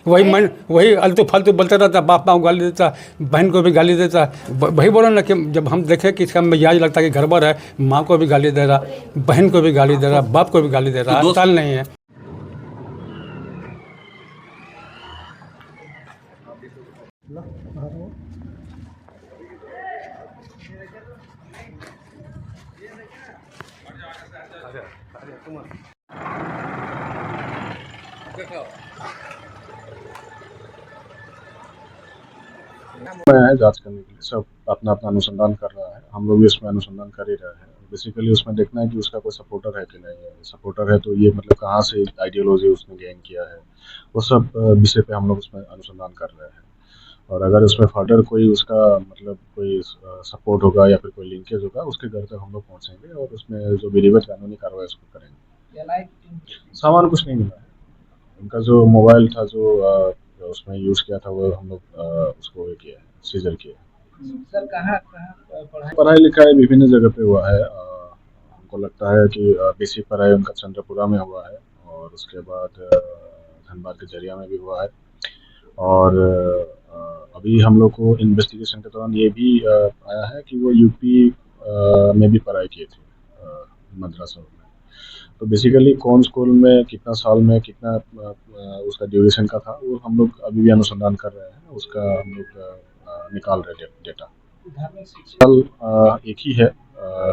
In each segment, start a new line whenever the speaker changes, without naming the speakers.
वही अल्तू फालतू बोलता रहता, बाप को गाली देता, बहन को भी गाली देता। वही बोला ना कि जब हम देखें कि इसका मिजाज लगता है कि गड़बड़ है, माँ को भी गाली दे रहा, बहन को भी गाली दे रहा, बाप को भी गाली दे रहा, ताल नहीं है।
में है जांच करने के लिए, सब अपना अपना अनुसंधान कर रहा है। हम लोग भी इसमें अनुसंधान कर ही रहे हैं। बेसिकली उसमें देखना है कि उसका कोई सपोर्टर है कि नहीं है। सपोर्टर है तो ये मतलब कहाँ से आइडियोलॉजी उसने गेन किया है, वो सब विषय पे हम लोग उसमें अनुसंधान कर रहे हैं। और अगर उसमें फर्दर कोई उसका मतलब कोई सपोर्ट होगा या फिर कोई लिंकेज होगा, उसके घर तक हम लोग पहुँचेंगे और उसमें जो विधिवत कानूनी कार्रवाई उसको करेंगे। सामान कुछ नहीं मिला है। उनका जो मोबाइल था जो उसमें यूज़ किया था, वो हम लोग उसको किया है, सीजर किया।
सर कहाँ
पढ़ाई लिखाई विभिन्न जगह पे हुआ है। हमको लगता है कि बेसिक पढ़ाई उनका चंद्रपुरा में हुआ है और उसके बाद धनबाद के जरिया में भी हुआ है। और अभी हम लोग को इन्वेस्टिगेशन के दौरान ये भी आया है कि वो यूपी में भी पढ़ाई किए थे, मद्रासा में। तो बेसिकली कौन स्कूल में कितना साल में कितना उसका ड्यूरेशन का था, वो हम लोग अभी भी अनुसंधान कर रहे हैं। उसका हम लोग निकाल रहे हैं डेटा। साल एक ही है,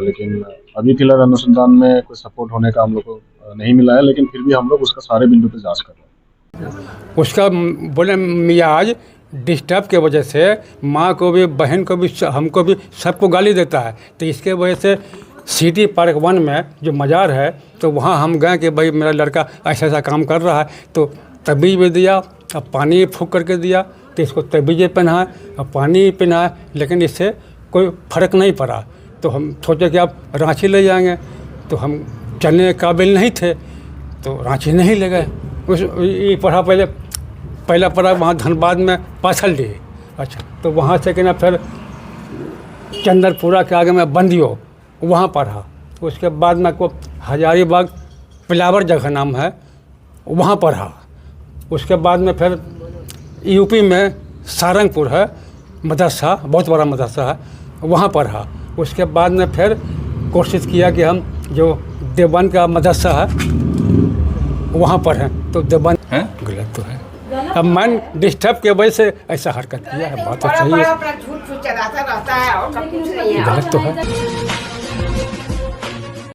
लेकिन अभी फिलहाल अनुसंधान में कोई सपोर्ट होने का हम लोग को नहीं मिला है, लेकिन फिर भी हम लोग उसका सारे बिंदु पे जांच कर रहे हैं।
उसका बोले मिजाज डिस्टर्ब के वजह से माँ को भी, बहन को भी, हमको भी, सबको गाली देता है। तो इसके वजह से सिटी पार्क 1 में जो मज़ार है, तो वहाँ हम गए कि भाई मेरा लड़का ऐसा ऐसा काम कर रहा है। तो तबीज़ भी दिया, अब पानी फूंक करके दिया, तो इसको तबीज़ें पहनाए और पानी पहनाए, लेकिन इससे कोई फ़र्क नहीं पड़ा। तो हम सोचे कि अब रांची ले जाएंगे, तो हम चलने के काबिल नहीं थे, तो रांची नहीं ले गए। उस ये पढ़ा पहला पढ़ा वहाँ धनबाद में पाछल डी। अच्छा, तो वहाँ से कहना फिर चंद्रपुरा के आगे में बंदियो, वहाँ पढ़ा। उसके बाद में को हजारीबाग पिलावर जगह नाम है, वहाँ पढ़ा। उसके बाद में फिर यूपी में सारंगपुर है मदरसा, बहुत बड़ा मदरसा है, वहाँ पढ़ा। उसके बाद में फिर कोशिश किया कि हम जो देवबंद का मदरसा है वहाँ पढ़ें, तो देवबंद गलत तो है। अब मन डिस्टर्ब के वजह से ऐसा हरकत किया है। बात तो सही है,
झूठ चलाता रहता है और कुछ नहीं है।
गलत तो है।